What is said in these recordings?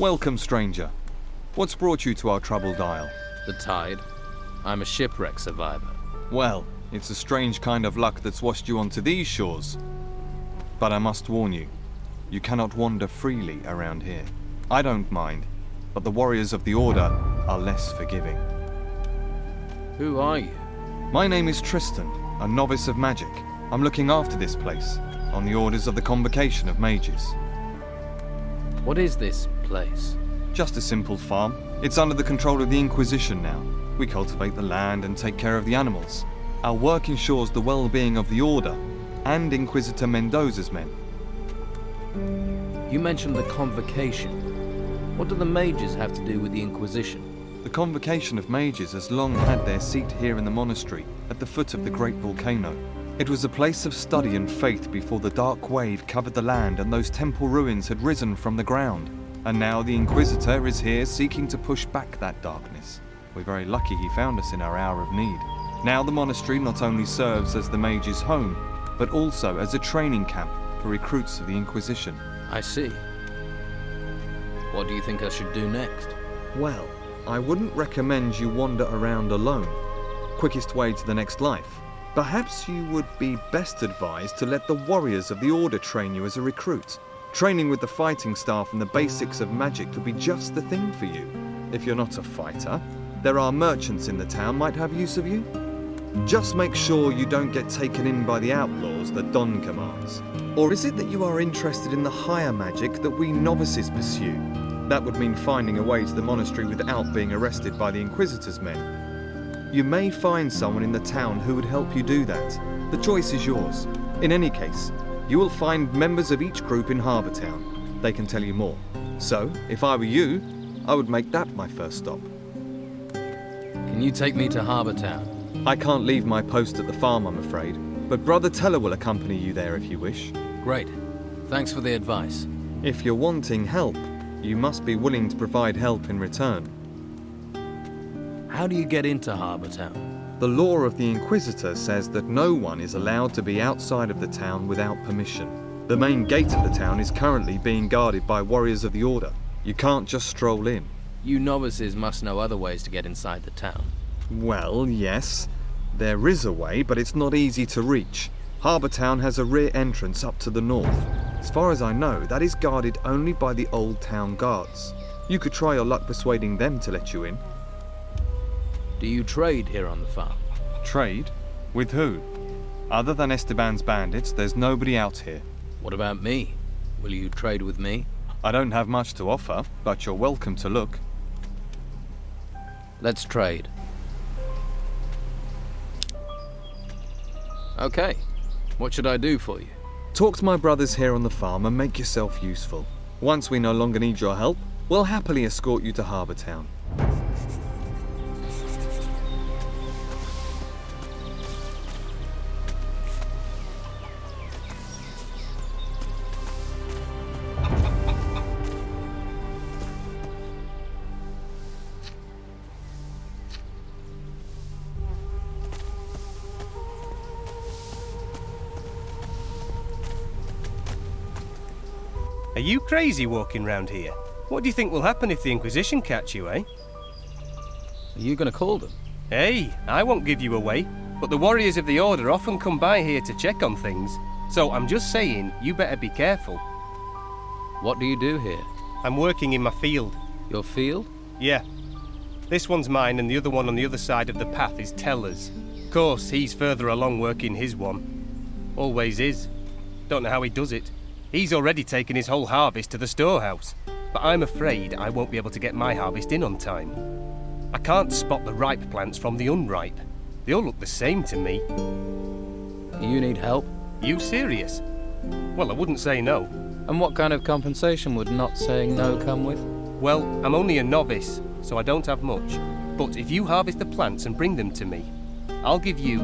Welcome, stranger. What's brought you to our troubled isle? The tide. I'm a shipwreck survivor. Well, it's a strange kind of luck that's washed you onto these shores. But I must warn you, you cannot wander freely around here. I don't mind, but the warriors of the Order are less forgiving. Who are you? My name is Tristan, a novice of magic. I'm looking after this place, on the orders of the Convocation of Mages. What is this place? Just a simple farm. It's under the control of the Inquisition now. We cultivate the land and take care of the animals. Our work ensures the well-being of the Order and Inquisitor Mendoza's men. You mentioned the Convocation. What do the mages have to do with the Inquisition? The Convocation of Mages has long had their seat here in the monastery, at the foot of the great volcano. It was a place of study and faith before the dark wave covered the land and those temple ruins had risen from the ground. And now the Inquisitor is here seeking to push back that darkness. We're very lucky he found us in our hour of need. Now the monastery not only serves as the mages' home, but also as a training camp for recruits of the Inquisition. I see. What do you think I should do next? Well, I wouldn't recommend you wander around alone. Quickest way to the next life. Perhaps you would be best advised to let the warriors of the Order train you as a recruit. Training with the fighting staff and the basics of magic would be just the thing for you. If you're not a fighter, there are merchants in the town might have use of you. Just make sure you don't get taken in by the outlaws that Don commands. Or is it that you are interested in the higher magic that we novices pursue? That would mean finding a way to the monastery without being arrested by the Inquisitor's men. You may find someone in the town who would help you do that. The choice is yours. In any case, you will find members of each group in Harbour Town. They can tell you more. So, if I were you, I would make that my first stop. Can you take me to Harbour Town? I can't leave my post at the farm, I'm afraid, but Brother Teller will accompany you there if you wish. Great. Thanks for the advice. If you're wanting help, you must be willing to provide help in return. How do you get into Harbour Town? The law of the Inquisitor says that no one is allowed to be outside of the town without permission. The main gate of the town is currently being guarded by warriors of the Order. You can't just stroll in. You novices must know other ways to get inside the town. Well, yes. There is a way, but it's not easy to reach. Harbour Town has a rear entrance up to the north. As far as I know, that is guarded only by the old town guards. You could try your luck persuading them to let you in. Do you trade here on the farm? Trade? With who? Other than Esteban's bandits, there's nobody out here. What about me? Will you trade with me? I don't have much to offer, but you're welcome to look. Let's trade. Okay. What should I do for you? Talk to my brothers here on the farm and make yourself useful. Once we no longer need your help, we'll happily escort you to Harbour Town. Are you crazy walking round here? What do you think will happen if the Inquisition catch you, eh? Are you going to call them? Hey, I won't give you away, but the warriors of the Order often come by here to check on things. So I'm just saying, you better be careful. What do you do here? I'm working in my field. Your field? Yeah. This one's mine and the other one on the other side of the path is Teller's. Of course, he's further along working his one. Always is. Don't know how he does it. He's already taken his whole harvest to the storehouse, but I'm afraid I won't be able to get my harvest in on time. I can't spot the ripe plants from the unripe. They all look the same to me. You need help? You serious? Well, I wouldn't say no. And what kind of compensation would not saying no come with? Well, I'm only a novice, so I don't have much. But if you harvest the plants and bring them to me, I'll give you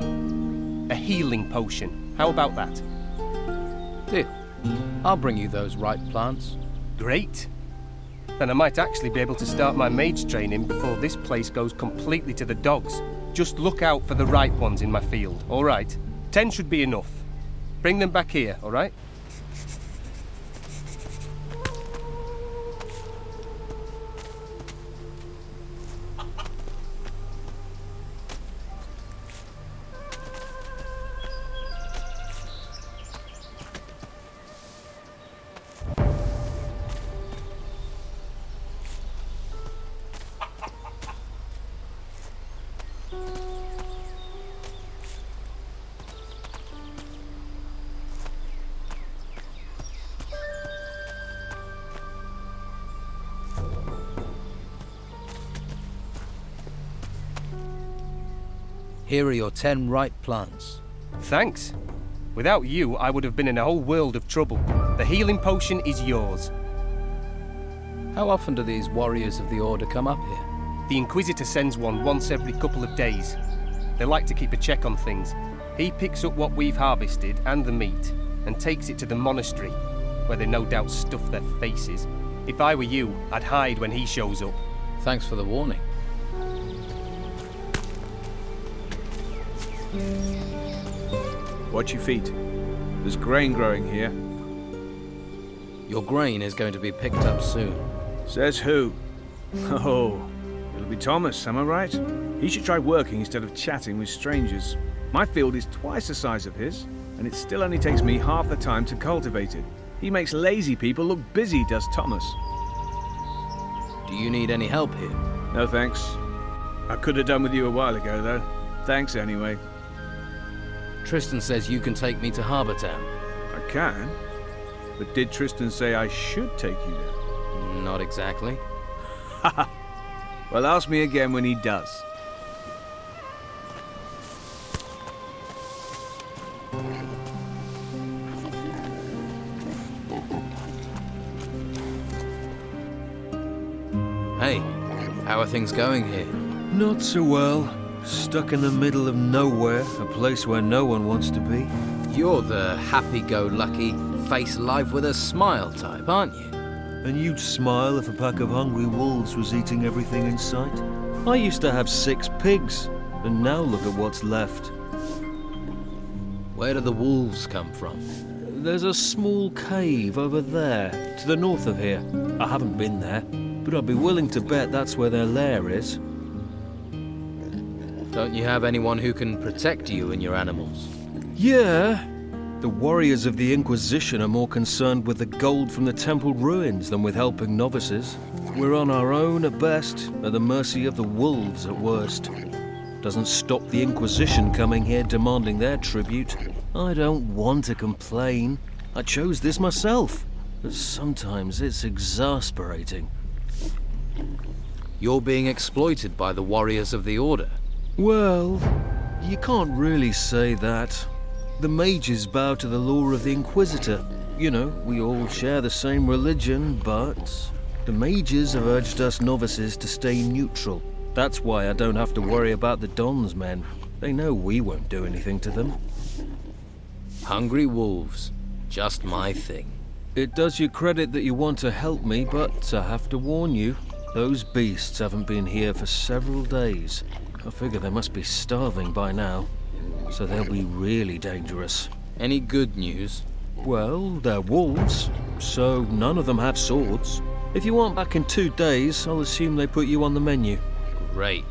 a healing potion. How about that? Deal. I'll bring you those ripe plants. Great. Then I might actually be able to start my mage training before this place goes completely to the dogs. Just look out for the ripe ones in my field, all right? 10 should be enough. Bring them back here, all right? Here are your 10 ripe plants. Thanks. Without you, I would have been in a whole world of trouble. The healing potion is yours. How often do these warriors of the Order come up here? The Inquisitor sends one once every couple of days. They like to keep a check on things. He picks up what we've harvested and the meat and takes it to the monastery, where they no doubt stuff their faces. If I were you, I'd hide when he shows up. Thanks for the warning. Watch your feet. There's grain growing here. Your grain is going to be picked up soon. Says who? Oh, it'll be Thomas, am I right? He should try working instead of chatting with strangers. My field is twice the size of his, and it still only takes me half the time to cultivate it. He makes lazy people look busy, does Thomas. Do you need any help here? No thanks. I could have done with you a while ago, though. Thanks anyway. Tristan says you can take me to Harbour Town. I can? But did Tristan say I should take you there? Not exactly. Well, ask me again when he does. Hey, how are things going here? Not so well. Stuck in the middle of nowhere, a place where no one wants to be. You're the happy-go-lucky, face life with a smile type, aren't you? And you'd smile if a pack of hungry wolves was eating everything in sight. I used to have 6 pigs, and now look at what's left. Where do the wolves come from? There's a small cave over there, to the north of here. I haven't been there, but I'd be willing to bet that's where their lair is. Don't you have anyone who can protect you and your animals? Yeah. The warriors of the Inquisition are more concerned with the gold from the temple ruins than with helping novices. We're on our own at best, at the mercy of the wolves at worst. Doesn't stop the Inquisition coming here demanding their tribute. I don't want to complain. I chose this myself. But sometimes it's exasperating. You're being exploited by the warriors of the Order. Well, you can't really say that. The mages bow to the law of the Inquisitor. You know, we all share the same religion, but the mages have urged us novices to stay neutral. That's why I don't have to worry about the Don's men. They know we won't do anything to them. Hungry wolves. Just my thing. It does you credit that you want to help me, but I have to warn you, those beasts haven't been here for several days. I figure they must be starving by now, so they'll be really dangerous. Any good news? Well, they're wolves, so none of them have swords. If you aren't back in 2 days, I'll assume they put you on the menu. Great.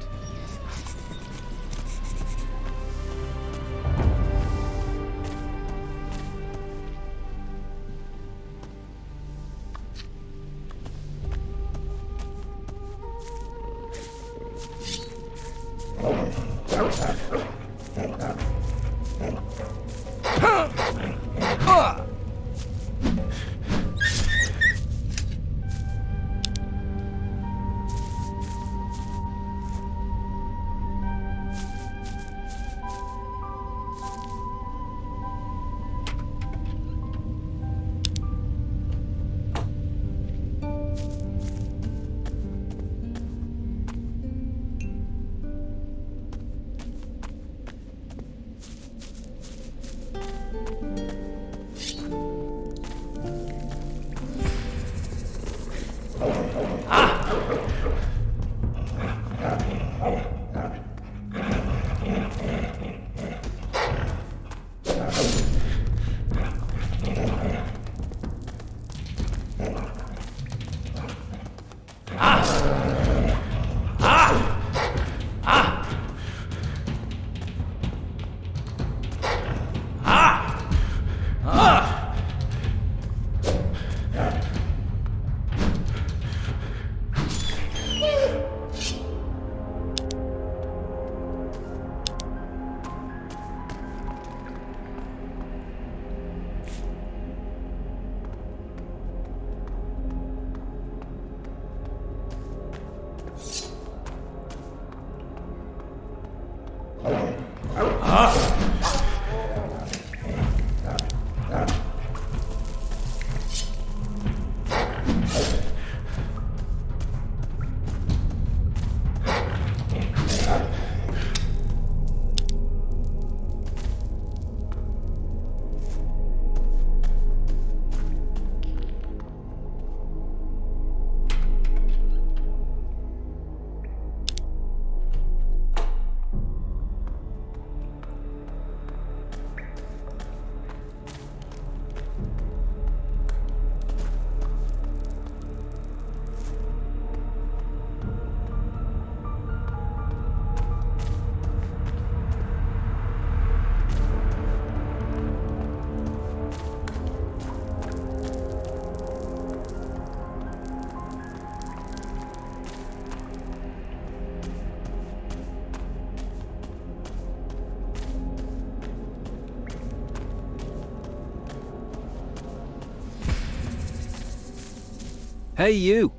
Hey, you!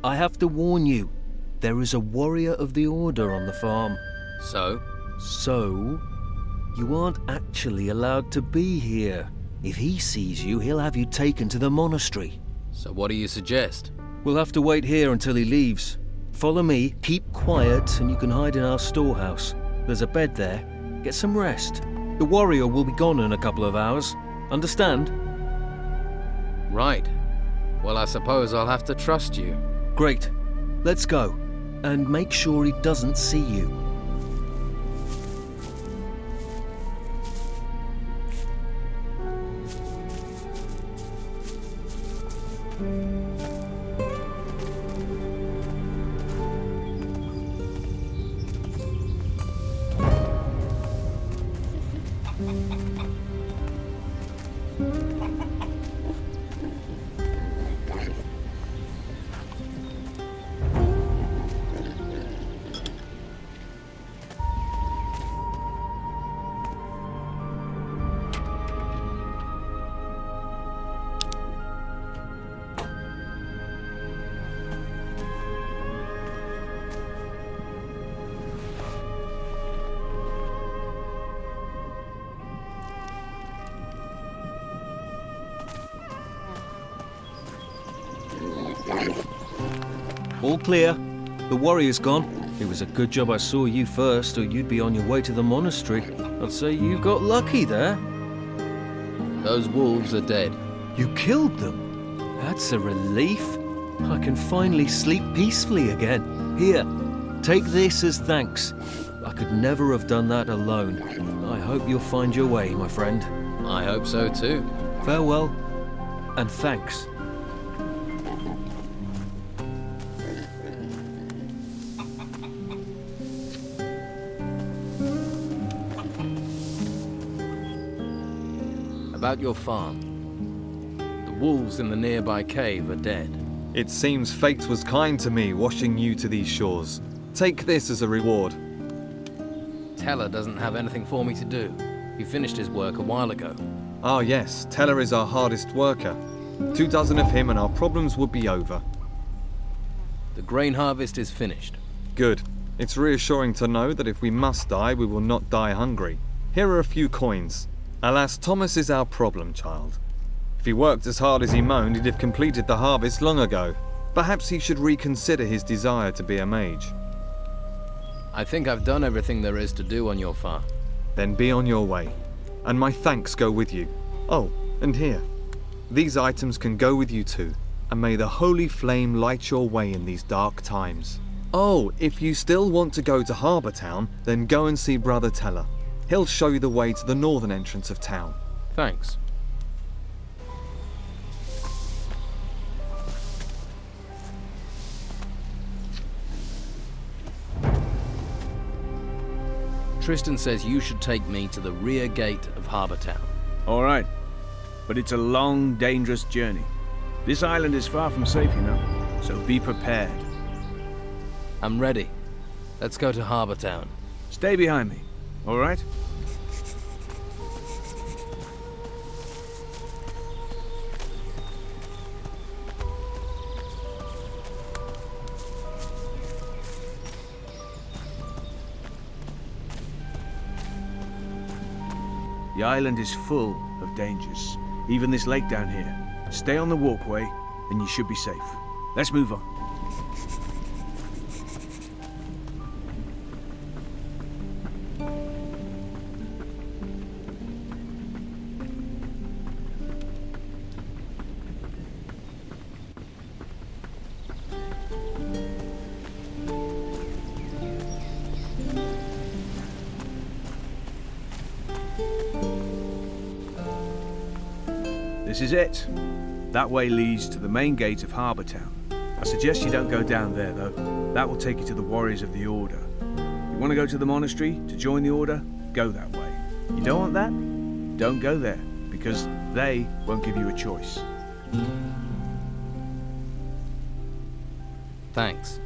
I have to warn you, there is a warrior of the Order on the farm. So? So, you aren't actually allowed to be here. If he sees you, he'll have you taken to the monastery. So what do you suggest? We'll have to wait here until he leaves. Follow me, keep quiet, and you can hide in our storehouse. There's a bed there. Get some rest. The warrior will be gone in a couple of hours. Understand? Right. Well, I suppose I'll have to trust you. Great. Let's go. And make sure he doesn't see you. All clear. The warrior's gone. It was a good job I saw you first, or you'd be on your way to the monastery. I'd say you got lucky there. Those wolves are dead. You killed them? That's a relief. I can finally sleep peacefully again. Here, take this as thanks. I could never have done that alone. I hope you'll find your way, my friend. I hope so too. Farewell, and thanks. About your farm. The wolves in the nearby cave are dead. It seems fate was kind to me, washing you to these shores. Take this as a reward. Teller doesn't have anything for me to do. He finished his work a while ago. Ah yes, Teller is our hardest worker. 24 of him and our problems would be over. The grain harvest is finished. Good. It's reassuring to know that if we must die, we will not die hungry. Here are a few coins. Alas, Thomas is our problem child. If he worked as hard as he moaned, he'd have completed the harvest long ago. Perhaps he should reconsider his desire to be a mage. I think I've done everything there is to do on your farm. Then be on your way. And my thanks go with you. Oh, and here. These items can go with you too. And may the holy flame light your way in these dark times. Oh, if you still want to go to Harbour Town, then go and see Brother Teller. He'll show you the way to the northern entrance of town. Thanks. Tristan says you should take me to the rear gate of Harbour Town. All right. But it's a long, dangerous journey. This island is far from safe, you know. So be prepared. I'm ready. Let's go to Harbour Town. Stay behind me. All right? The island is full of dangers. Even this lake down here. Stay on the walkway, and you should be safe. Let's move on. This is it. That way leads to the main gate of Harbour Town. I suggest you don't go down there, though. That will take you to the warriors of the Order. You want to go to the monastery to join the Order? Go that way. You don't want that? Don't go there, because they won't give you a choice. Thanks.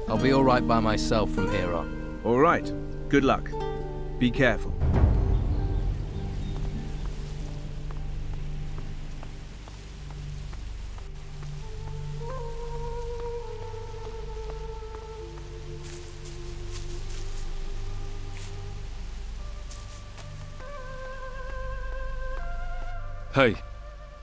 I'll be all right by myself from here on. All right. Good luck. Be careful. Hey,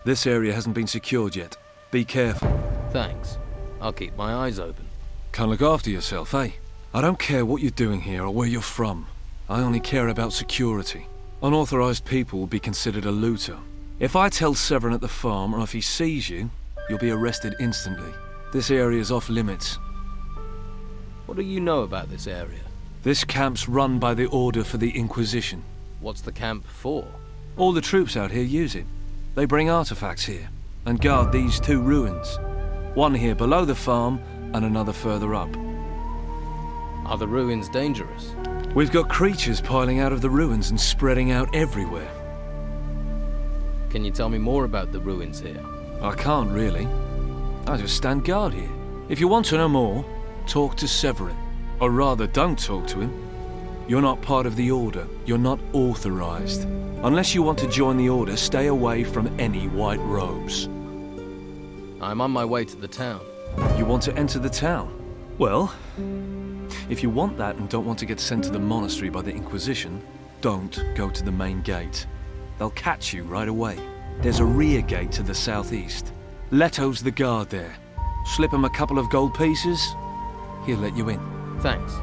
this area hasn't been secured yet. Be careful. Thanks. I'll keep my eyes open. Can't look after yourself, eh? I don't care what you're doing here or where you're from. I only care about security. Unauthorized people will be considered a looter. If I tell Severin at the farm, or if he sees you, you'll be arrested instantly. This area is off limits. What do you know about this area? This camp's run by the Order for the Inquisition. What's the camp for? All the troops out here use it. They bring artifacts here, and guard these 2 ruins. One here below the farm, and another further up. Are the ruins dangerous? We've got creatures piling out of the ruins and spreading out everywhere. Can you tell me more about the ruins here? I can't really. I just stand guard here. If you want to know more, talk to Severin. Or rather, don't talk to him. You're not part of the Order. You're not authorized. Unless you want to join the Order, stay away from any white robes. I'm on my way to the town. You want to enter the town? Well, if you want that and don't want to get sent to the monastery by the Inquisition, don't go to the main gate. They'll catch you right away. There's a rear gate to the southeast. Leto's the guard there. Slip him a couple of gold pieces, he'll let you in. Thanks.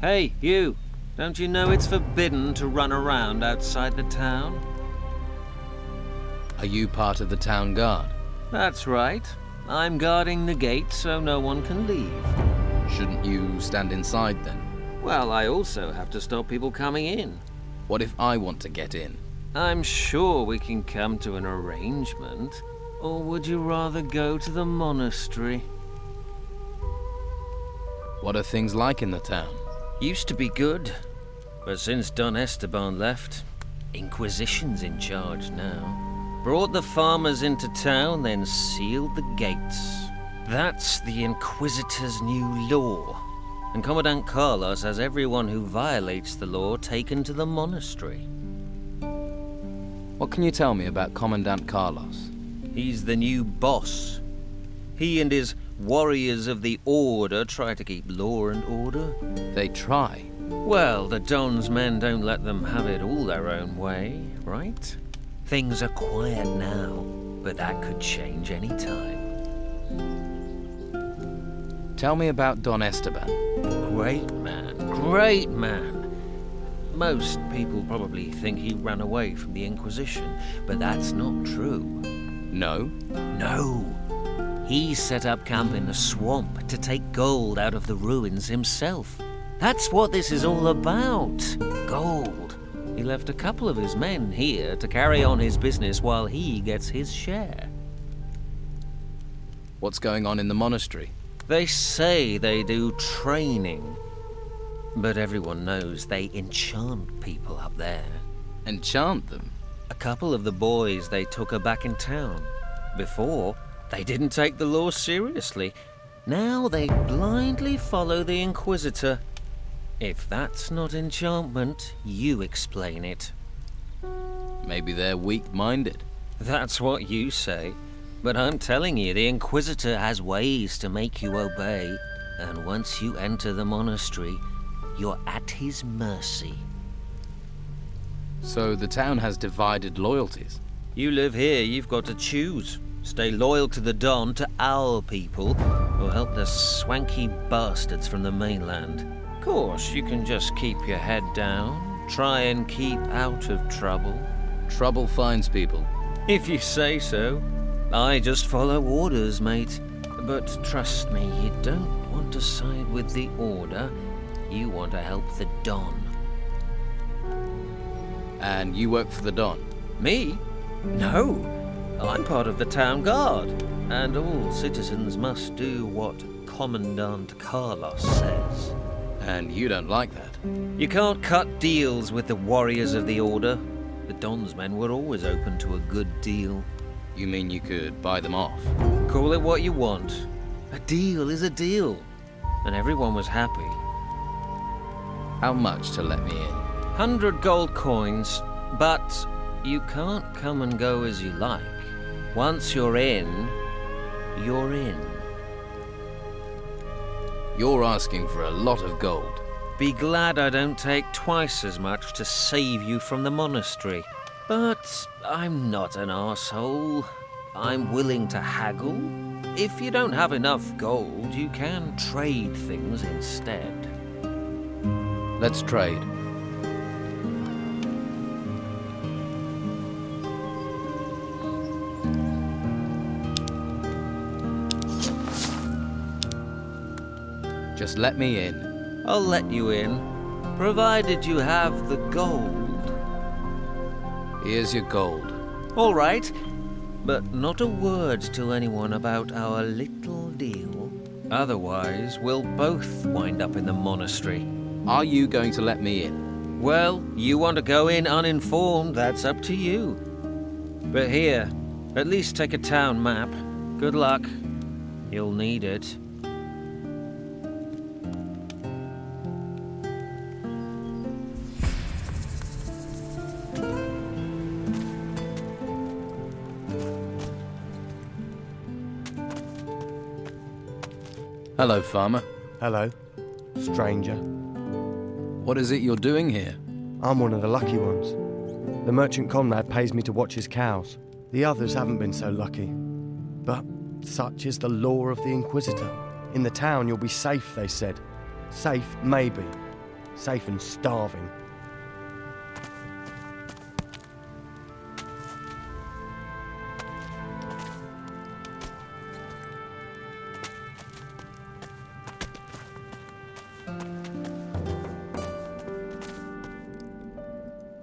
Hey, you! Don't you know it's forbidden to run around outside the town? Are you part of the town guard? That's right. I'm guarding the gate so no one can leave. Shouldn't you stand inside then? Well, I also have to stop people coming in. What if I want to get in? I'm sure we can come to an arrangement. Or would you rather go to the monastery? What are things like in the town? Used to be good, but since Don Esteban left, Inquisition's in charge now. Brought the farmers into town, then sealed the gates. That's the Inquisitor's new law. And Commandant Carlos has everyone who violates the law taken to the monastery. What can you tell me about Commandant Carlos? He's the new boss. He and his warriors of the Order try to keep law and order. They try. Well, the Don's men don't let them have it all their own way, right? Things are quiet now, but that could change any time. Tell me about Don Esteban. Great man, great man. Most people probably think he ran away from the Inquisition, but that's not true. No? No. He set up camp in the swamp to take gold out of the ruins himself. That's what this is all about. Gold. He left a couple of his men here to carry on his business while he gets his share. What's going on in the monastery? They say they do training, but everyone knows they enchant people up there. Enchant them? A couple of the boys they took are back in town. Before, they didn't take the law seriously. Now they blindly follow the Inquisitor. If that's not enchantment, you explain it. Maybe they're weak-minded. That's what you say. But I'm telling you, the Inquisitor has ways to make you obey. And once you enter the monastery, you're at his mercy. So the town has divided loyalties. You live here, you've got to choose. Stay loyal to the Don, to our people, or help the swanky bastards from the mainland. Of course, you can just keep your head down, try and keep out of trouble. Trouble finds people. If you say so. I just follow orders, mate. But trust me, you don't want to side with the Order. You want to help the Don. And you work for the Don? Me? No. I'm part of the town guard. And all citizens must do what Commandant Carlos says. And you don't like that? You can't cut deals with the warriors of the Order. The Don's men were always open to a good deal. You mean you could buy them off? Call it what you want. A deal is a deal. And everyone was happy. How much to let me in? 100 gold coins, but you can't come and go as you like. Once you're in, you're in. You're asking for a lot of gold. Be glad I don't take twice as much to save you from the monastery. But I'm not an arsehole. I'm willing to haggle. If you don't have enough gold, you can trade things instead. Let's trade. Just let me in. I'll let you in, provided you have the gold. Here's your gold. All right, but not a word to anyone about our little deal. Otherwise, we'll both wind up in the monastery. Are you going to let me in? Well, you want to go in uninformed, that's up to you. But here, at least take a town map. Good luck. You'll need it. Hello, farmer. Hello, stranger. What is it you're doing here? I'm one of the lucky ones. The merchant comrade pays me to watch his cows. The others haven't been so lucky. But such is the law of the Inquisitor. In the town you'll be safe, they said. Safe, maybe. Safe and starving.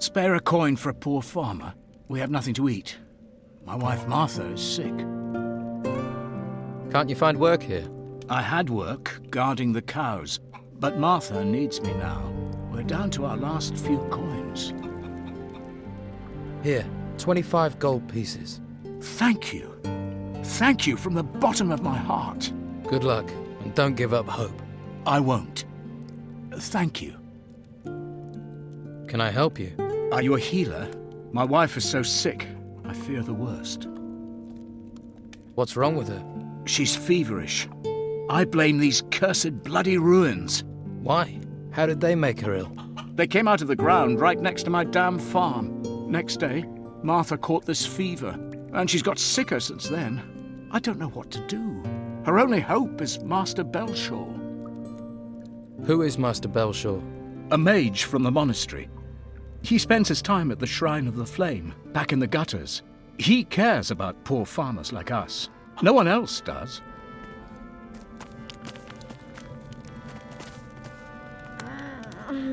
Spare a coin for a poor farmer. We have nothing to eat. My wife Martha is sick. Can't you find work here? I had work guarding the cows, but Martha needs me now. We're down to our last few coins. Here, 25 gold pieces. Thank you. Thank you from the bottom of my heart. Good luck, and don't give up hope. I won't. Thank you. Can I help you? Are you a healer? My wife is so sick, I fear the worst. What's wrong with her? She's feverish. I blame these cursed bloody ruins. Why? How did they make her ill? They came out of the ground right next to my damn farm. Next day, Martha caught this fever, and she's got sicker since then. I don't know what to do. Her only hope is Master Belshaw. Who is Master Belshaw? A mage from the monastery. He spends his time at the Shrine of the Flame, back in the gutters. He cares about poor farmers like us. No one else does.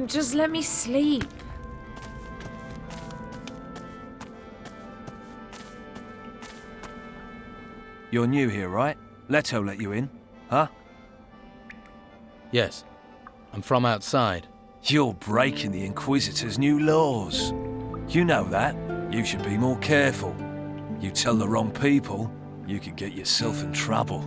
Just let me sleep. You're new here, right? Leto let you in, huh? Yes. I'm from outside. You're breaking the Inquisitor's new laws. You know that. You should be more careful. You tell the wrong people, you could get yourself in trouble.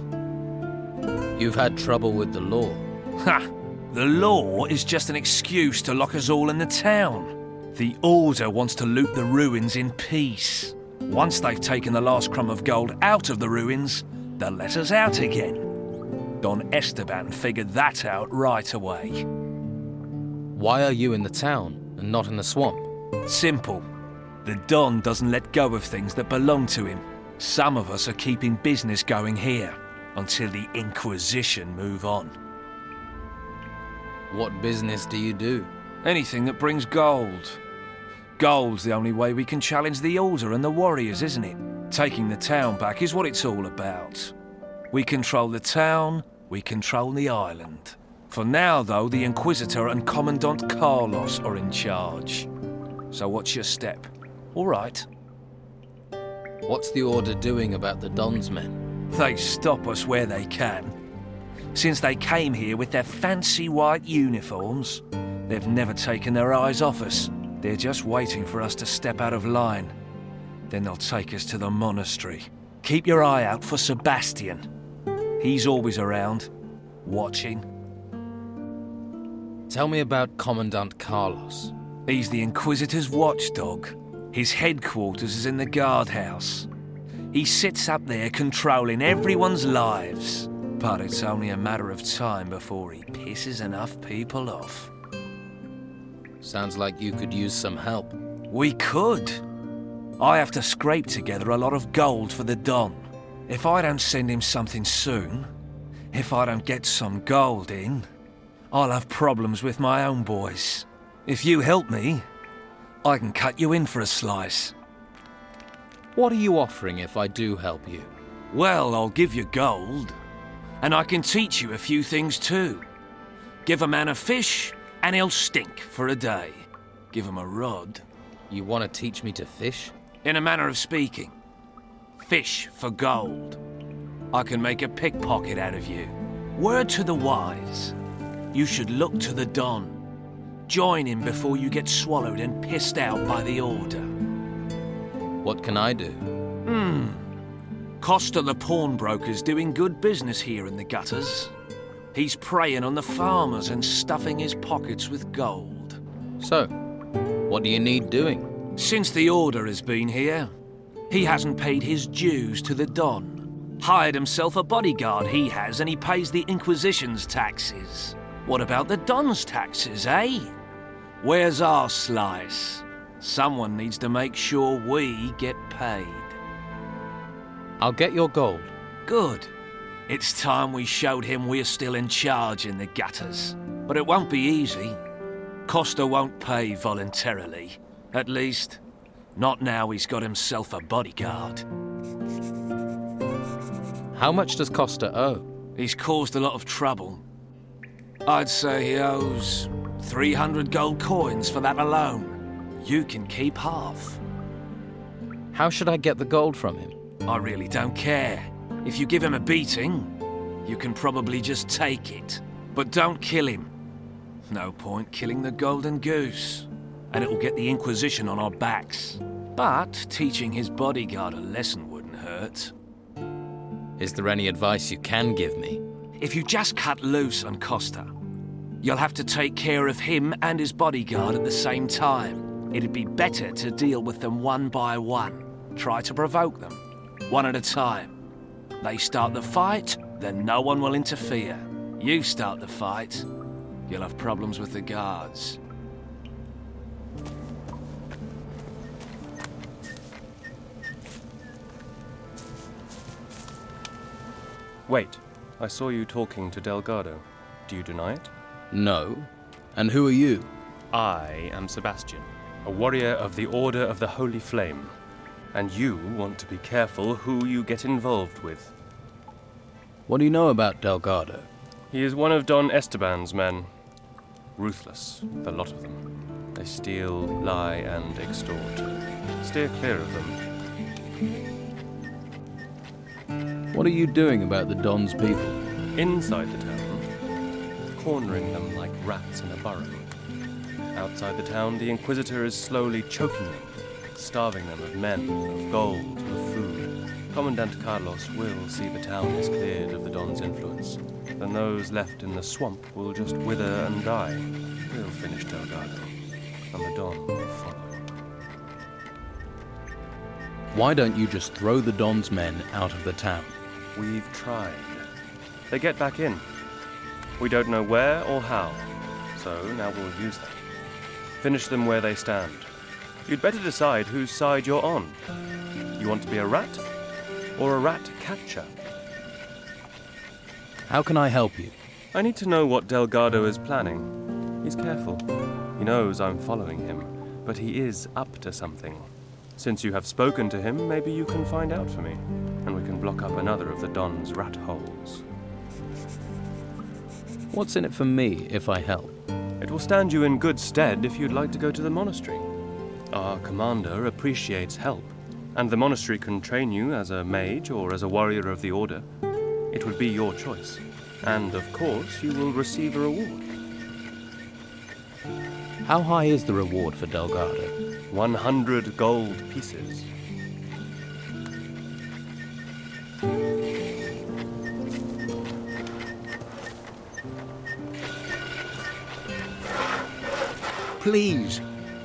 You've had trouble with the law. Ha! The law is just an excuse to lock us all in the town. The Order wants to loot the ruins in peace. Once they've taken the last crumb of gold out of the ruins, they'll let us out again. Don Esteban figured that out right away. Why are you in the town and not in the swamp? Simple. The Don doesn't let go of things that belong to him. Some of us are keeping business going here until the Inquisition move on. What business do you do? Anything that brings gold. Gold's the only way we can challenge the Order and the warriors, isn't it? Taking the town back is what it's all about. We control the town, we control the island. For now, though, the Inquisitor and Commandant Carlos are in charge. So what's your step? All right. What's the Order doing about the Don's men? They stop us where they can. Since they came here with their fancy white uniforms, they've never taken their eyes off us. They're just waiting for us to step out of line. Then they'll take us to the Monastery. Keep your eye out for Sebastian. He's always around, watching. Tell me about Commandant Carlos. He's the Inquisitor's watchdog. His headquarters is in the guardhouse. He sits up there controlling everyone's lives. But it's only a matter of time before he pisses enough people off. Sounds like you could use some help. We could. I have to scrape together a lot of gold for the Don. If I don't send him something soon, if I don't get some gold in, I'll have problems with my own boys. If you help me, I can cut you in for a slice. What are you offering if I do help you? Well, I'll give you gold, and I can teach you a few things too. Give a man a fish, and he'll stink for a day. Give him a rod. You want to teach me to fish? In a manner of speaking. Fish for gold. I can make a pickpocket out of you. Word to the wise. You should look to the Don. Join him before you get swallowed and pissed out by the Order. What can I do? Kosta the pawnbroker's doing good business here in the gutters. He's preying on the farmers and stuffing his pockets with gold. So, what do you need doing? Since the Order has been here, he hasn't paid his dues to the Don. Hired himself a bodyguard, he has, and he pays the Inquisition's taxes. What about the Don's taxes, eh? Where's our slice? Someone needs to make sure we get paid. I'll get your gold. Good. It's time we showed him we're still in charge in the gutters. But it won't be easy. Kosta won't pay voluntarily. At least, not now he's got himself a bodyguard. How much does Kosta owe? He's caused a lot of trouble. I'd say he owes 300 gold coins for that alone. You can keep half. How should I get the gold from him? I really don't care. If you give him a beating, you can probably just take it. But don't kill him. No point killing the golden goose. And it'll get the Inquisition on our backs. But teaching his bodyguard a lesson wouldn't hurt. Is there any advice you can give me? If you just cut loose on Kosta, you'll have to take care of him and his bodyguard at the same time. It'd be better to deal with them one by one. Try to provoke them, one at a time. They start the fight, then no one will interfere. You start the fight, you'll have problems with the guards. Wait, I saw you talking to Delgado. Do you deny it? No. And who are you? I am Sebastian, a warrior of the Order of the Holy Flame. And you want to be careful who you get involved with. What do you know about Delgado? He is one of Don Esteban's men. Ruthless, the lot of them. They steal, lie, and extort. Steer clear of them. What are you doing about the Don's people? Inside the town, cornering them like rats in a burrow. Outside the town, the Inquisitor is slowly choking them, starving them of men, of gold, of food. Commandant Carlos will see the town is cleared of the Don's influence. Then those left in the swamp will just wither and die. We'll finish Delgado, and the Don will follow. Why don't you just throw the Don's men out of the town? We've tried. They get back in. We don't know where or how, so now we'll use them. Finish them where they stand. You'd better decide whose side you're on. You want to be a rat, or a rat catcher? How can I help you? I need to know what Delgado is planning. He's careful. He knows I'm following him, but he is up to something. Since you have spoken to him, maybe you can find out for me, and we can block up another of the Don's rat holes. What's in it for me if I help? It will stand you in good stead if you'd like to go to the monastery. Our commander appreciates help, and the monastery can train you as a mage or as a warrior of the order. It would be your choice. And, of course, you will receive a reward. How high is the reward for Delgado? 100 gold pieces. Please,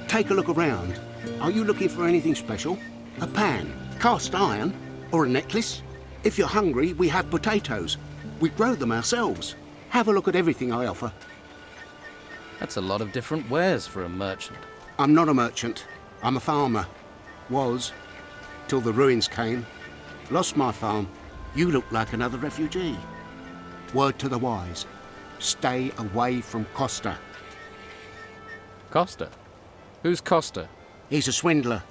take a look around. Are you looking for anything special? A pan, cast iron, or a necklace? If you're hungry, we have potatoes. We grow them ourselves. Have a look at everything I offer. That's a lot of different wares for a merchant. I'm not a merchant. I'm a farmer. Was, till the ruins came. Lost my farm. You look like another refugee. Word to the wise. Stay away from Kosta. Kosta? Who's Kosta? He's a swindler.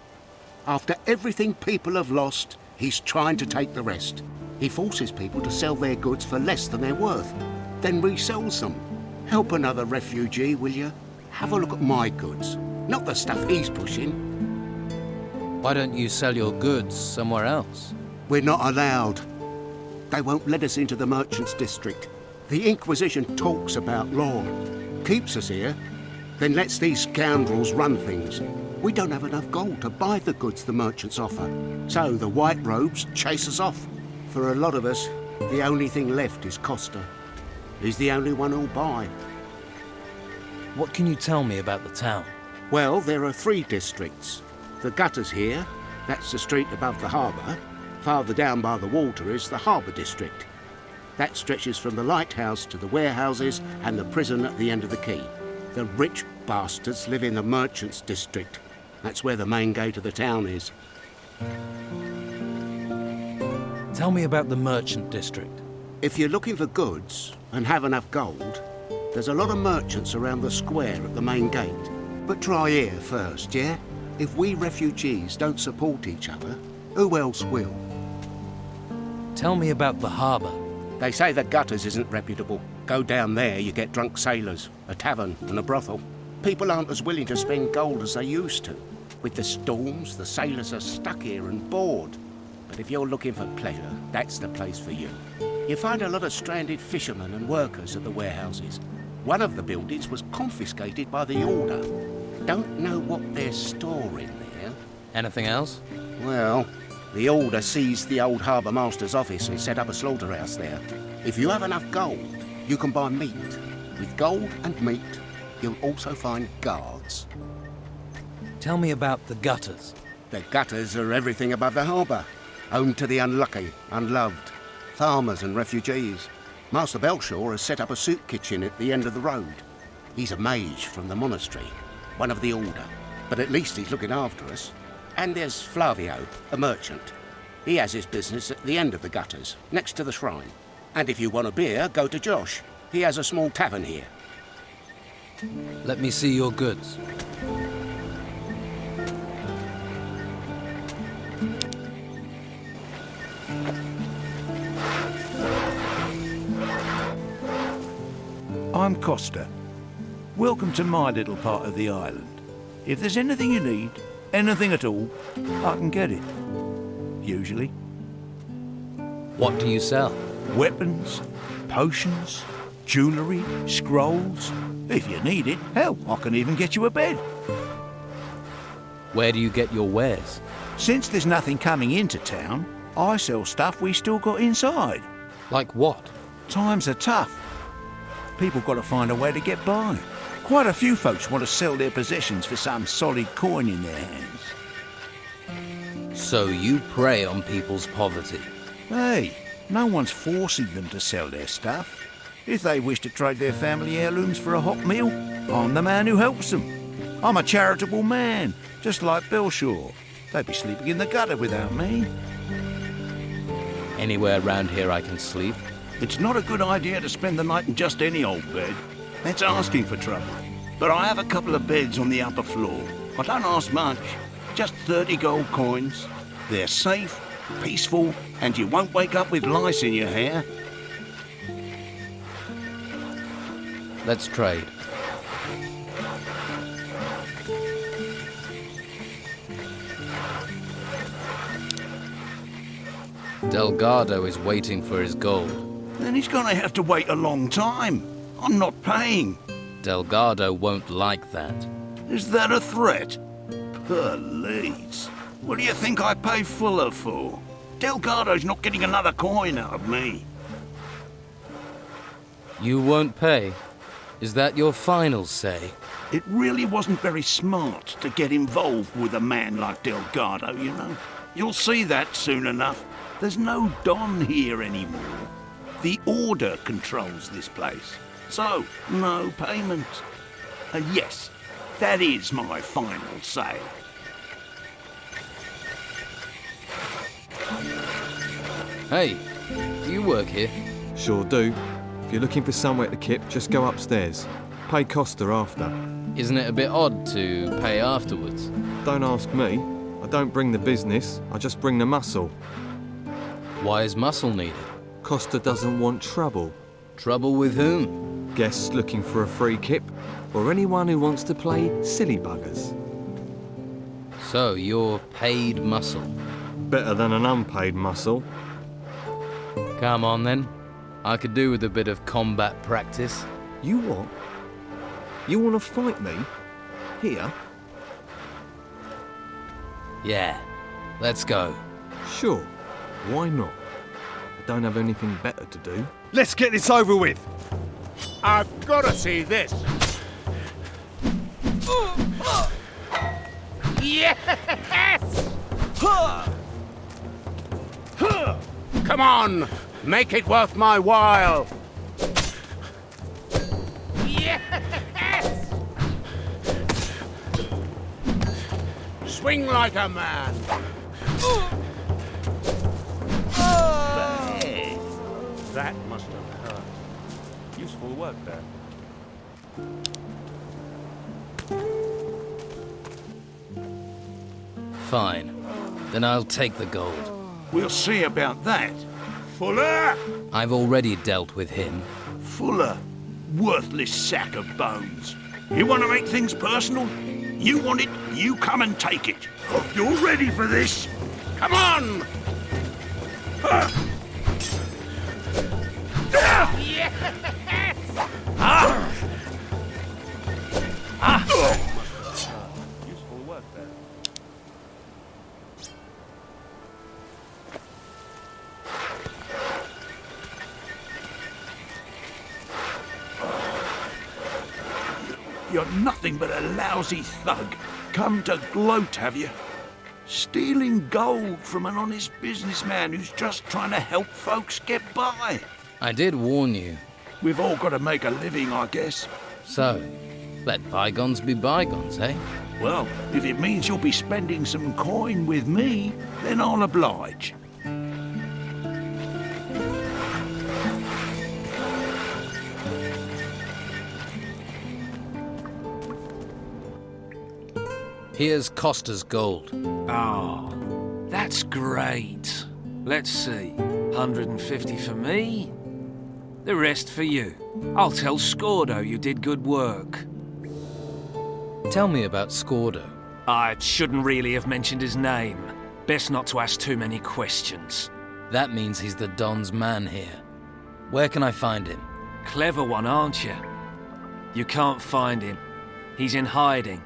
After everything people have lost, he's trying to take the rest. He forces people to sell their goods for less than they're worth, then resells them. Help another refugee, will you? Have a look at my goods, not the stuff he's pushing. Why don't you sell your goods somewhere else? We're not allowed. They won't let us into the merchants' district. The Inquisition talks about law, keeps us here, then lets these scoundrels run things. We don't have enough gold to buy the goods the merchants offer, so the white robes chase us off. For a lot of us, the only thing left is Kosta. He's the only one who'll buy. What can you tell me about the town? Well, there are 3 districts. The gutters here, that's the street above the harbour. Farther down by the water is the harbour district. That stretches from the lighthouse to the warehouses and the prison at the end of the quay. The rich bastards live in the merchants' district. That's where the main gate of the town is. Tell me about the merchant district. If you're looking for goods and have enough gold, there's a lot of merchants around the square at the main gate. But try here first, yeah? If we refugees don't support each other, who else will? Tell me about the harbour. They say the gutters isn't reputable. Go down there, you get drunk sailors, a tavern and a brothel. People aren't as willing to spend gold as they used to. With the storms, the sailors are stuck here and bored. But if you're looking for pleasure, that's the place for you. You find a lot of stranded fishermen and workers at the warehouses. One of the buildings was confiscated by the Order. Don't know what they're storing there. Anything else? Well, the Order seized the old harbour master's office and set up a slaughterhouse there. If you have enough gold, you can buy meat. With gold and meat, you'll also find guards. Tell me about the gutters. The gutters are everything above the harbour. Home to the unlucky, unloved, farmers and refugees. Master Belshaw has set up a soup kitchen at the end of the road. He's a mage from the monastery, one of the Order, but at least he's looking after us. And there's Flavio, a merchant. He has his business at the end of the gutters, next to the shrine. And if you want a beer, go to Josh. He has a small tavern here. Let me see your goods. I'm Kosta. welcome to my little part of the island. If there's anything you need, anything at all, I can get it. Usually. What do you sell? Weapons, potions, jewellery, scrolls. If you need it, hell, I can even get you a bed. Where do you get your wares? Since there's nothing coming into town, I sell stuff we still got inside. Like what? Times are tough. People got to find a way to get by. Quite a few folks want to sell their possessions for some solid coin in their hands. So you prey on people's poverty? Hey, no one's forcing them to sell their stuff. If they wish to trade their family heirlooms for a hot meal, I'm the man who helps them. I'm a charitable man, just like Belshaw. They'd be sleeping in the gutter without me. Anywhere around here I can sleep? It's not a good idea to spend the night in just any old bed. That's asking for trouble. But I have a couple of beds on the upper floor. I don't ask much, just 30 gold coins. They're safe, peaceful, and you won't wake up with lice in your hair. Let's trade. Delgado is waiting for his gold. Then he's gonna have to wait a long time. I'm not paying. Delgado won't like that. Is that a threat? Police. What do you think I pay Fuller for? Delgado's not getting another coin out of me. You won't pay? Is that your final say? It really wasn't very smart to get involved with a man like Delgado, you know. You'll see that soon enough. There's no Don here anymore. The Order controls this place. So, no payment. And yes, that is my final say. Hey, do you work here? Sure do. If you're looking for somewhere to kip, just go upstairs. Pay Kosta after. Isn't it a bit odd to pay afterwards? Don't ask me. I don't bring the business, I just bring the muscle. Why is muscle needed? Kosta doesn't want trouble. Trouble with whom? Guests looking for a free kip, or anyone who wants to play silly buggers. So you're paid muscle. Better than an unpaid muscle. Come on then. I could do with a bit of combat practice. You what? You want to fight me? Here? Yeah, let's go. Sure, why not? I don't have anything better to do. Let's get this over with. I've got to see this. Yes! Come on, make it worth my while. Yes! Swing like a man. That must have hurt. Useful work there. Fine. Then I'll take the gold. We'll see about that. Fuller! I've already dealt with him. Fuller, worthless sack of bones. You want to make things personal? You want it, you come and take it. Hope you're ready for this. Come on! Yes! Useful work there. You're nothing but a lousy thug. Come to gloat, have you? Stealing gold from an honest businessman who's just trying to help folks get by. I did warn you. We've all got to make a living, I guess. So, let bygones be bygones, eh? Well, if it means you'll be spending some coin with me, then I'll oblige. Here's Kosta's gold. Oh, that's great. Let's see. 150 for me, the rest for you. I'll tell Scordo you did good work. Tell me about Scordo. I shouldn't really have mentioned his name. Best not to ask too many questions. That means he's the Don's man here. Where can I find him? Clever one, aren't you? You can't find him. He's in hiding.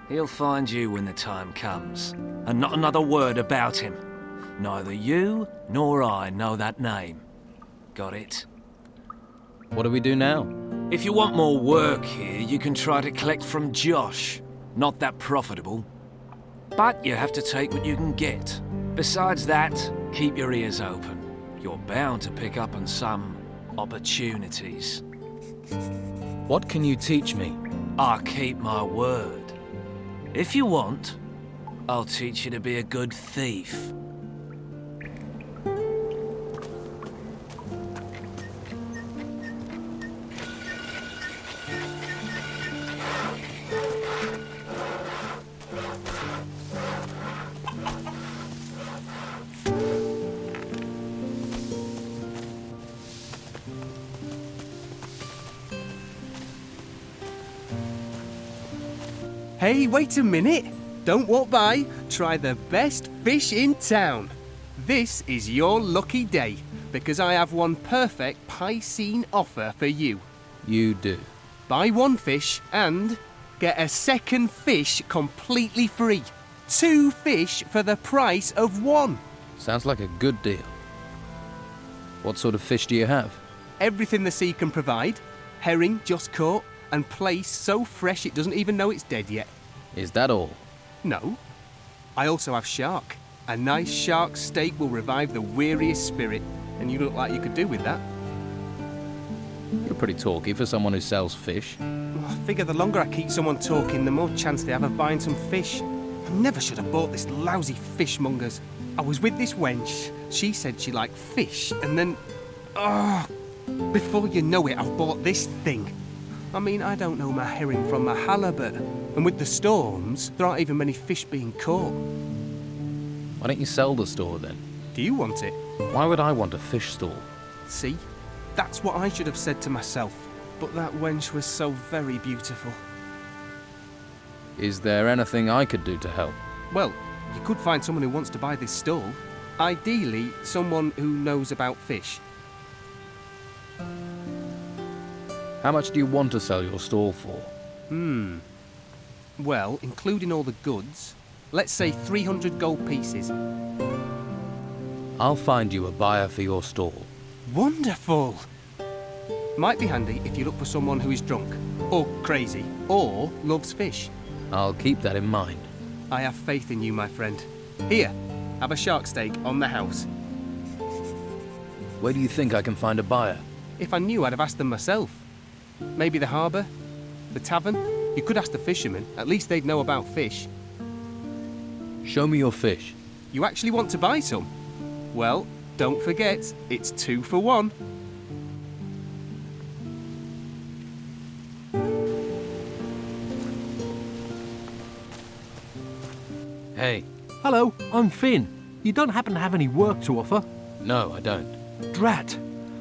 He'll find you when the time comes. And not another word about him. Neither you nor I know that name. Got it? What do we do now? If you want more work here, you can try to collect from Josh. Not that profitable. But you have to take what you can get. Besides that, keep your ears open. You're bound to pick up on some opportunities. What can you teach me? I keep my word. If you want, I'll teach you to be a good thief. Hey, wait a minute! Don't walk by. Try the best fish in town. This is your lucky day, because I have one perfect Piscine offer for you. You do. Buy one fish and get a second fish completely free. 2 fish for the price of 1. Sounds like a good deal. What sort of fish do you have? Everything the sea can provide. Herring just caught, and placed so fresh it doesn't even know it's dead yet. Is that all? No. I also have shark. A nice shark steak will revive the weariest spirit, and you look like you could do with that. You're pretty talky for someone who sells fish. Well, I figure the longer I keep someone talking, the more chance they have of buying some fish. I never should have bought this lousy fishmonger's. I was with this wench. She said she liked fish, and then... before you know it, I've bought this thing. I mean, I don't know my herring from my halibut. And with the storms, there aren't even many fish being caught. Why don't you sell the store then? Do you want it? Why would I want a fish stall? See? That's what I should have said to myself. But that wench was so very beautiful. Is there anything I could do to help? Well, you could find someone who wants to buy this stall. Ideally, someone who knows about fish. How much do you want to sell your stall for? Well, including all the goods, let's say 300 gold pieces. I'll find you a buyer for your stall. Wonderful! Might be handy if you look for someone who is drunk, or crazy, or loves fish. I'll keep that in mind. I have faith in you, my friend. Here, have a shark steak on the house. Where do you think I can find a buyer? If I knew, I'd have asked them myself. Maybe the harbour? The tavern? You could ask the fishermen. At least they'd know about fish. Show me your fish. You actually want to buy some? Well, don't forget, it's 2 for 1. Hey. Hello, I'm Finn. You don't happen to have any work to offer? No, I don't. Drat.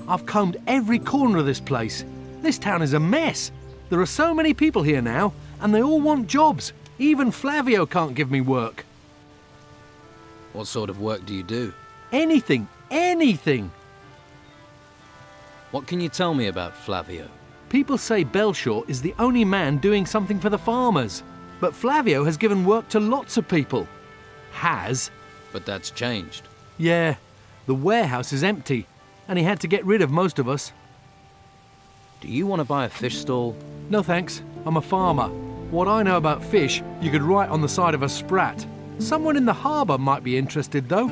I've combed every corner of this place. This town is a mess. There are so many people here now, and they all want jobs. Even Flavio can't give me work. What sort of work do you do? Anything, anything. What can you tell me about Flavio? People say Belshaw is the only man doing something for the farmers. But Flavio has given work to lots of people. Has. But that's changed. Yeah, the warehouse is empty, and he had to get rid of most of us. Do you want to buy a fish stall? No thanks, I'm a farmer. What I know about fish, you could write on the side of a sprat. Someone in the harbour might be interested, though.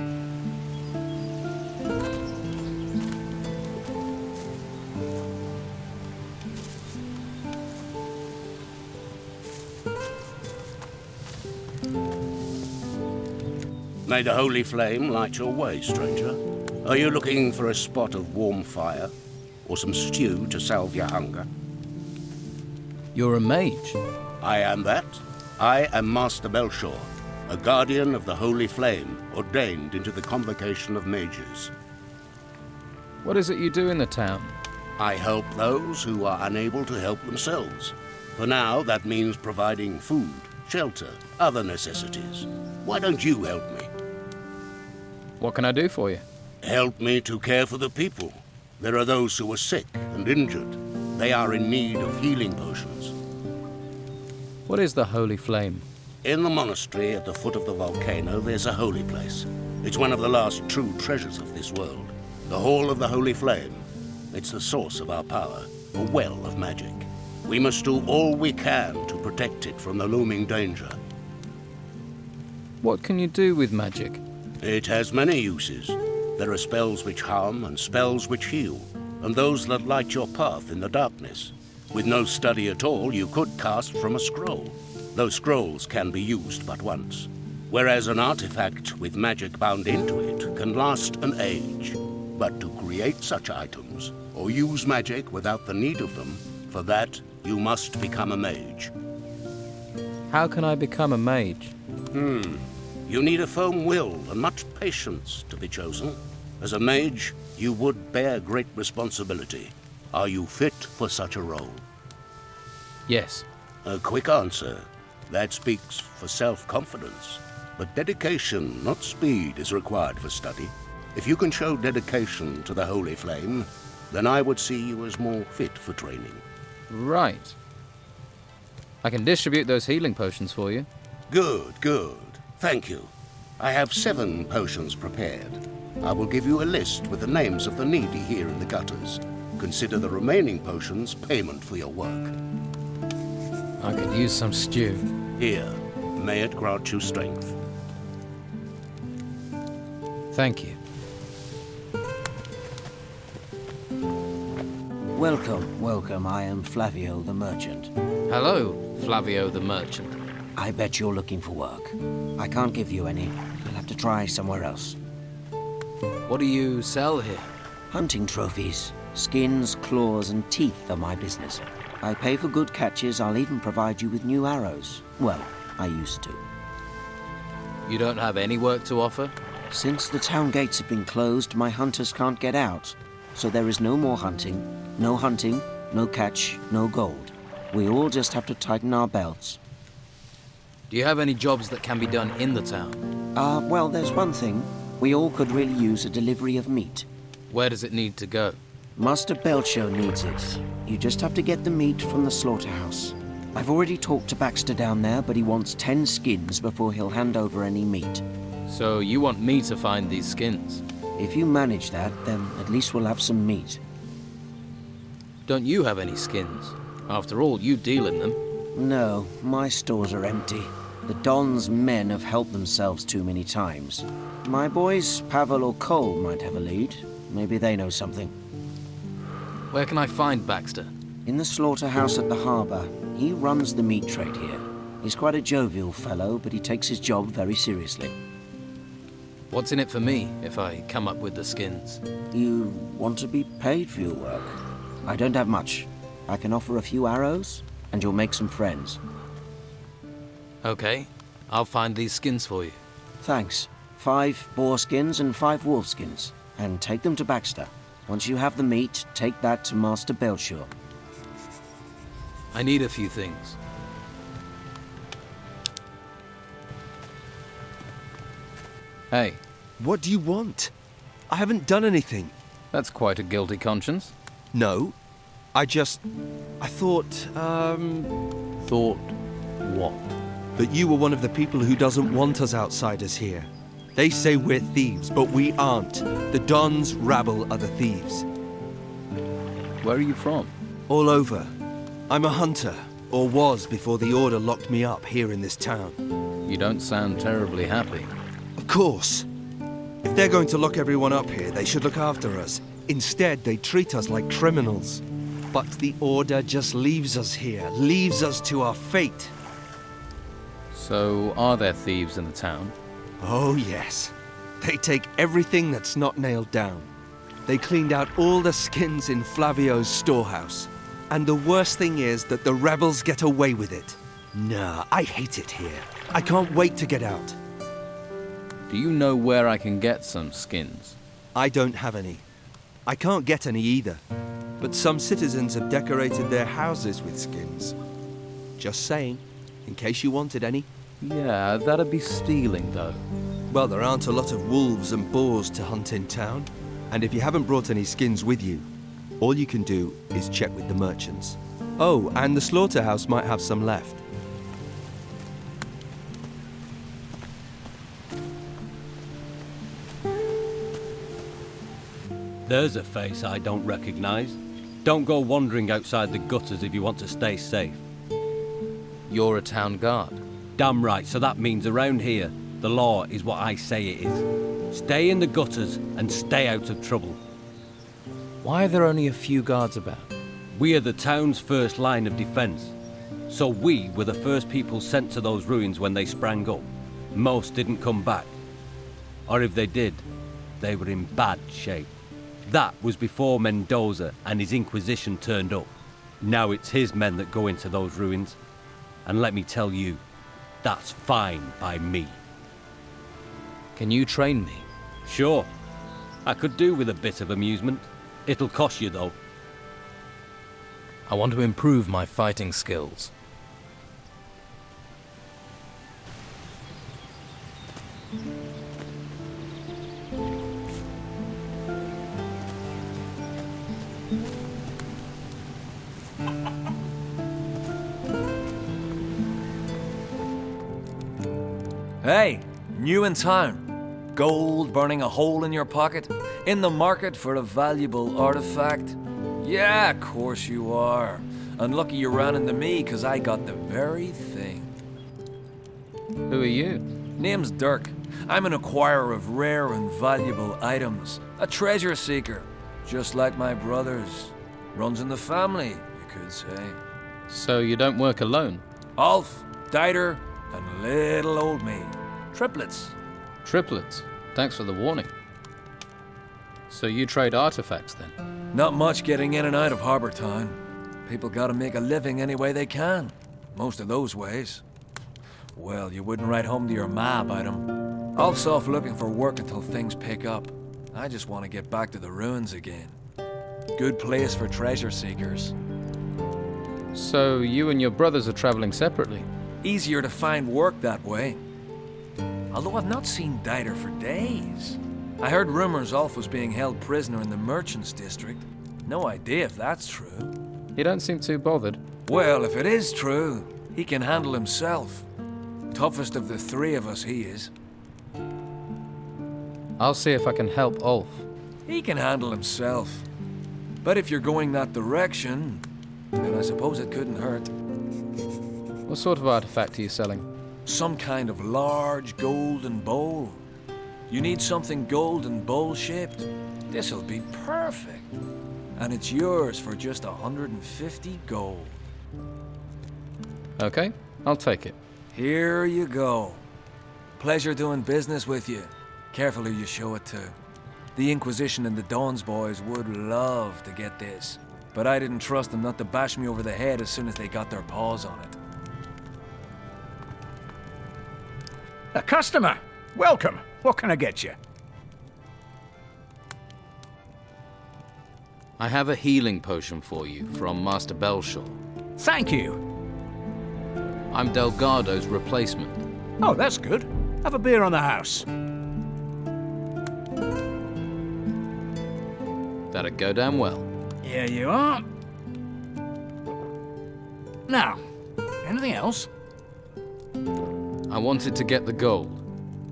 May the holy flame light your way, stranger. Are you looking for a spot of warm fire? Or some stew to salve your hunger? You're a mage. I am that. I am Master Belshaw, a guardian of the holy flame, ordained into the convocation of mages. What is it you do in the town? I help those who are unable to help themselves. For now, that means providing food, shelter, other necessities. Why don't you help me? What can I do for you? Help me to care for the people. There are those who are sick and injured. They are in need of healing potions. What is the Holy Flame? In the monastery at the foot of the volcano, there's a holy place. It's one of the last true treasures of this world. The Hall of the Holy Flame. It's the source of our power, a well of magic. We must do all we can to protect it from the looming danger. What can you do with magic? It has many uses. There are spells which harm and spells which heal, and those that light your path in the darkness. With no study at all, you could cast from a scroll. Those scrolls can be used but once, whereas an artifact with magic bound into it can last an age. But to create such items, or use magic without the need of them, for that you must become a mage. How can I become a mage? You need a firm will and much patience to be chosen. As a mage, you would bear great responsibility. Are you fit for such a role? Yes. A quick answer. That speaks for self-confidence. But dedication, not speed, is required for study. If you can show dedication to the Holy Flame, then I would see you as more fit for training. Right. I can distribute those healing potions for you. Good, good. Thank you. I have 7 potions prepared. I will give you a list with the names of the needy here in the gutters. Consider the remaining potions payment for your work. I could use some stew. Here, may it grant you strength. Thank you. Welcome, welcome. I am Flavio the merchant. Hello, Flavio the merchant. I bet you're looking for work. I can't give you any. You'll have to try somewhere else. What do you sell here? Hunting trophies. Skins, claws, and teeth are my business. I pay for good catches. I'll even provide you with new arrows. Well, I used to. You don't have any work to offer? Since the town gates have been closed, my hunters can't get out. So there is no more hunting, no catch, no gold. We all just have to tighten our belts. Do you have any jobs that can be done in the town? Well, there's one thing. We all could really use a delivery of meat. Where does it need to go? Master Belcher needs it. You just have to get the meat from the slaughterhouse. I've already talked to Baxter down there, but he wants 10 skins before he'll hand over any meat. So you want me to find these skins? If you manage that, then at least we'll have some meat. Don't you have any skins? After all, you deal in them. No, my stores are empty. The Don's men have helped themselves too many times. My boys, Pavel or Cole, might have a lead. Maybe they know something. Where can I find Baxter? In the slaughterhouse at the harbour. He runs the meat trade here. He's quite a jovial fellow, but he takes his job very seriously. What's in it for me if I come up with the skins? You want to be paid for your work? I don't have much. I can offer a few arrows, and you'll make some friends. Okay, I'll find these skins for you. Thanks. 5 boar skins and 5 wolf skins. And take them to Baxter. Once you have the meat, take that to Master Belcher. I need a few things. Hey. What do you want? I haven't done anything. That's quite a guilty conscience. No. I thought, Thought what? that you were one of the people who doesn't want us outsiders here. They say we're thieves, but we aren't. The Don's rabble are the thieves. Where are you from? All over. I'm a hunter, or was before the Order locked me up here in this town. You don't sound terribly happy. Of course. If they're going to lock everyone up here, they should look after us. Instead, they treat us like criminals. But the Order just leaves us here, leaves us to our fate. So, are there thieves in the town? Oh, yes. They take everything that's not nailed down. They cleaned out all the skins in Flavio's storehouse. And the worst thing is that the rebels get away with it. Nah, I hate it here. I can't wait to get out. Do you know where I can get some skins? I don't have any. I can't get any either. But some citizens have decorated their houses with skins. Just saying, in case you wanted any. Yeah, that'd be stealing, though. Well, there aren't a lot of wolves and boars to hunt in town. And if you haven't brought any skins with you, all you can do is check with the merchants. Oh, and the slaughterhouse might have some left. There's a face I don't recognize. Don't go wandering outside the gutters if you want to stay safe. You're a town guard. Damn right, so that means around here, the law is what I say it is. Stay in the gutters and stay out of trouble. Why are there only a few guards about? We are the town's first line of defense. So we were the first people sent to those ruins when they sprang up. Most didn't come back. Or if they did, they were in bad shape. That was before Mendoza and his Inquisition turned up. Now it's his men that go into those ruins. And let me tell you, that's fine by me. Can you train me? Sure. I could do with a bit of amusement. It'll cost you, though. I want to improve my fighting skills. Hey, new in town. Gold burning a hole in your pocket? In the market for a valuable artifact? Yeah, of course you are. And lucky you ran into me, 'cause I got the very thing. Who are you? Name's Dirk. I'm an acquirer of rare and valuable items. A treasure seeker. Just like my brothers. Runs in the family, you could say. So you don't work alone? Ulf, Dieter, and little old me. Triplets. Triplets? Thanks for the warning. So you trade artifacts then? Not much getting in and out of Harbour Town. People gotta make a living any way they can. Most of those ways. Well, you wouldn't write home to your ma about them. Ulf's off looking for work until things pick up. I just want to get back to the ruins again. Good place for treasure seekers. So you and your brothers are traveling separately? Easier to find work that way. Although I've not seen Dieter for days. I heard rumors Ulf was being held prisoner in the Merchants District. No idea if that's true. You don't seem too bothered. Well, if it is true, he can handle himself. Toughest of the three of us, he is. I'll see if I can help Ulf. He can handle himself. But if you're going that direction, then I suppose it couldn't hurt. What sort of artifact are you selling? Some kind of large golden bowl. You need something golden bowl-shaped? This'll be perfect. And it's yours for just 150 gold. Okay, I'll take it. Here you go. Pleasure doing business with you. Careful who you show it to. The Inquisition and the Dawn's boys would love to get this, but I didn't trust them not to bash me over the head as soon as they got their paws on it. A customer! Welcome. What can I get you? I have a healing potion for you from Master Belshaw. Thank you. I'm Delgado's replacement. Oh, that's good. Have a beer on the house. That'd go down well. Here you are. Now, anything else? I wanted to get the gold.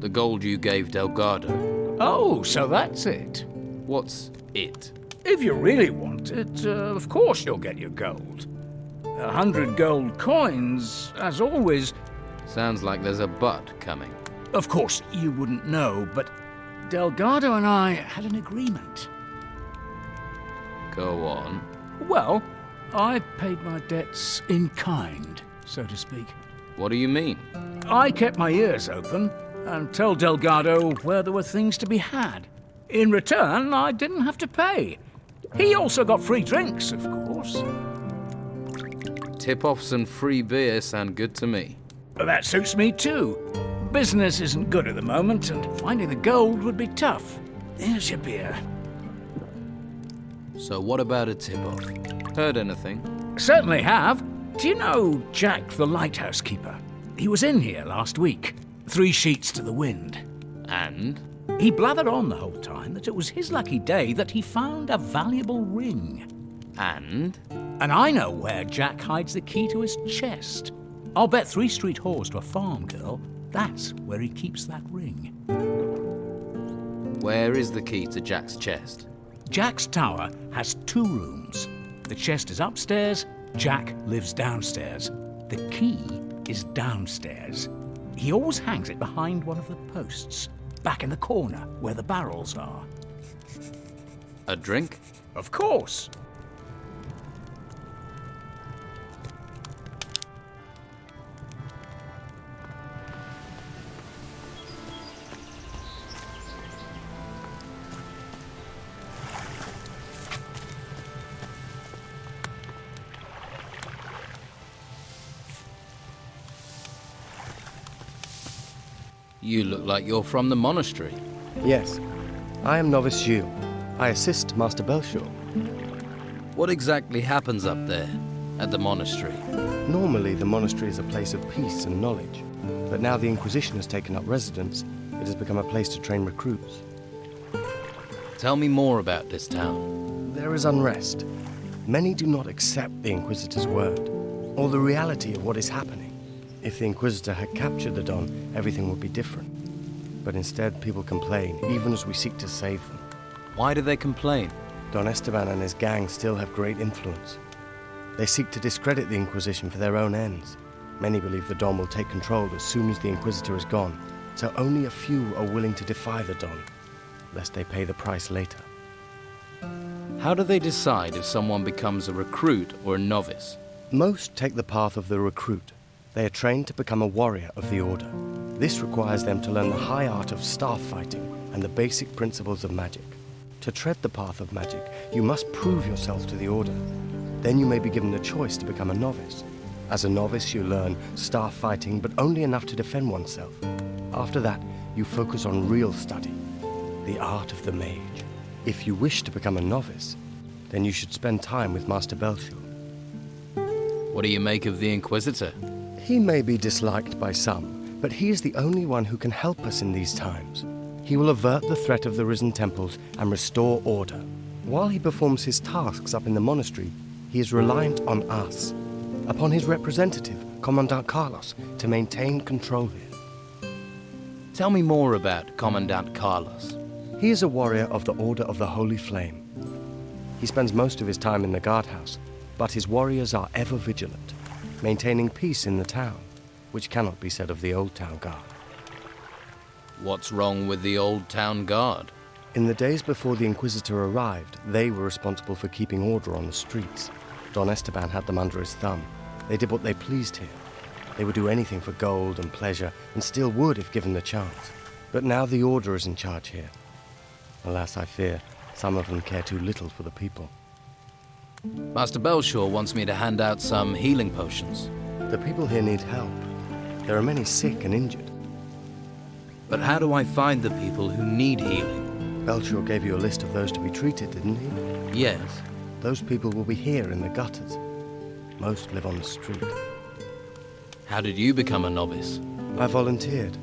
The gold you gave Delgado. Oh, so that's it. What's it? If you really want it, of course you'll get your gold. 100 gold coins, as always. Sounds like there's a but coming. Of course, you wouldn't know, but Delgado and I had an agreement. Go on. Well, I paid my debts in kind, so to speak. What do you mean? I kept my ears open and told Delgado where there were things to be had. In return, I didn't have to pay. He also got free drinks, of course. Tip-offs and free beer sound good to me. That suits me too. Business isn't good at the moment, and finding the gold would be tough. Here's your beer. So what about a tip-off? Heard anything? Certainly have. Do you know Jack the lighthouse keeper? He was in here last week, 3 sheets to the wind. And? He blathered on the whole time that it was his lucky day that he found a valuable ring. And? And I know where Jack hides the key to his chest. I'll bet 3 street whores to a farm girl that's where he keeps that ring. Where is the key to Jack's chest? Jack's tower has 2 rooms. The chest is upstairs, Jack lives downstairs. The key is downstairs. He always hangs it behind one of the posts, back in the corner where the barrels are. A drink? Of course. You look like you're from the monastery. Yes, I am Novice Gilles. I assist Master Belshore. What exactly happens up there, at the monastery? Normally, the monastery is a place of peace and knowledge. But now the Inquisition has taken up residence, it has become a place to train recruits. Tell me more about this town. There is unrest. Many do not accept the Inquisitor's word, or the reality of what is happening. If the Inquisitor had captured the Don, everything would be different. But instead, people complain, even as we seek to save them. Why do they complain? Don Esteban and his gang still have great influence. They seek to discredit the Inquisition for their own ends. Many believe the Don will take control as soon as the Inquisitor is gone, so only a few are willing to defy the Don, lest they pay the price later. How do they decide if someone becomes a recruit or a novice? Most take the path of the recruit. They are trained to become a warrior of the Order. This requires them to learn the high art of staff fighting and the basic principles of magic. To tread the path of magic, you must prove yourself to the Order. Then you may be given the choice to become a novice. As a novice, you learn staff fighting, but only enough to defend oneself. After that, you focus on real study, the art of the mage. If you wish to become a novice, then you should spend time with Master Belshore. What do you make of the Inquisitor? He may be disliked by some, but he is the only one who can help us in these times. He will avert the threat of the risen temples and restore order. While he performs his tasks up in the monastery, he is reliant on us, upon his representative, Commandant Carlos, to maintain control here. Tell me more about Commandant Carlos. He is a warrior of the Order of the Holy Flame. He spends most of his time in the guardhouse, but his warriors are ever vigilant, maintaining peace in the town, which cannot be said of the Old Town Guard. What's wrong with the Old Town Guard? In the days before the Inquisitor arrived, they were responsible for keeping order on the streets. Don Esteban had them under his thumb. They did what they pleased here. They would do anything for gold and pleasure, and still would if given the chance. But now the Order is in charge here. Alas, I fear, some of them care too little for the people. Master Belshore wants me to hand out some healing potions. The people here need help. There are many sick and injured. But how do I find the people who need healing? Belshore gave you a list of those to be treated, didn't he? Yes. Those people will be here in the gutters. Most live on the street. How did you become a novice? I volunteered.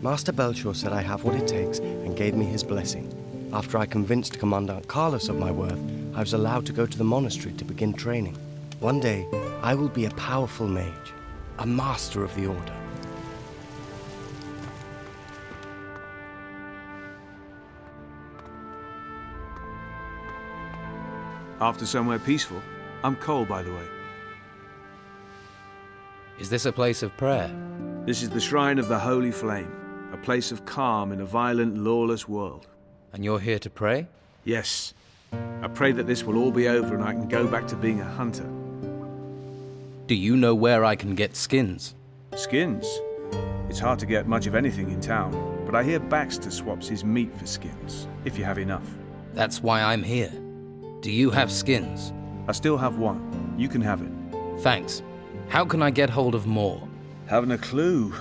Master Belshore said I have what it takes and gave me his blessing. After I convinced Commandant Carlos of my worth, I was allowed to go to the monastery to begin training. One day, I will be a powerful mage, a master of the Order. After somewhere peaceful. I'm Cole, by the way. Is this a place of prayer? This is the Shrine of the Holy Flame, a place of calm in a violent, lawless world. And you're here to pray? Yes. I pray that this will all be over and I can go back to being a hunter. Do you know where I can get skins? Skins? It's hard to get much of anything in town, but I hear Baxter swaps his meat for skins, if you have enough. That's why I'm here. Do you have skins? I still have one. You can have it. Thanks. How can I get hold of more? Haven't a clue.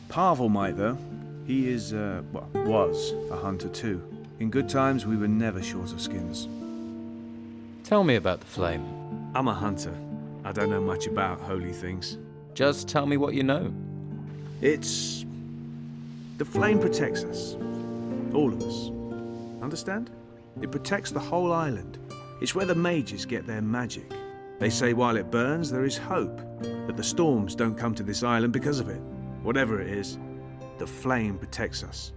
Pavel might, though. He is, was a hunter too. In good times, we were never short of skins. Tell me about the flame. I'm a hunter. I don't know much about holy things. Just tell me what you know. It's... the flame protects us. All of us. Understand? It protects the whole island. It's where the mages get their magic. They say while it burns, there is hope that the storms don't come to this island because of it. Whatever it is, the flame protects us.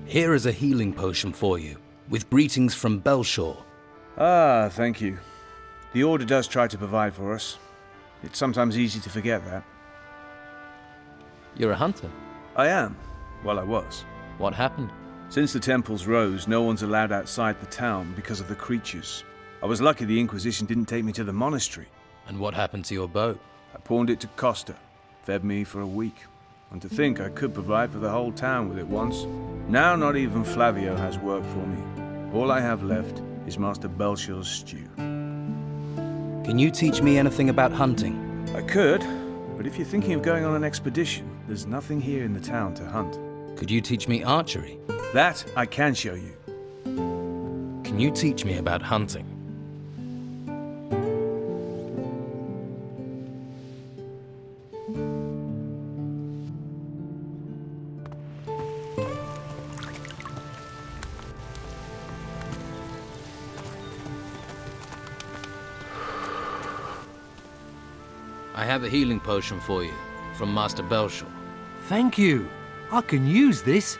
Here is a healing potion for you, with greetings from Belshore. Ah, thank you. The Order does try to provide for us. It's sometimes easy to forget that. You're a hunter? I am. Well, I was. What happened? Since the temples rose, no one's allowed outside the town because of the creatures. I was lucky the Inquisition didn't take me to the monastery. And what happened to your boat? I pawned it to Kosta. Fed me for a week. And to think I could provide for the whole town with it once. Now not even Flavio has work for me. All I have left is Master Belshore's stew. Can you teach me anything about hunting? I could, but if you're thinking of going on an expedition, there's nothing here in the town to hunt. Could you teach me archery? That I can show you. Can you teach me about hunting? I have a healing potion for you, from Master Belshore. Thank you. I can use this.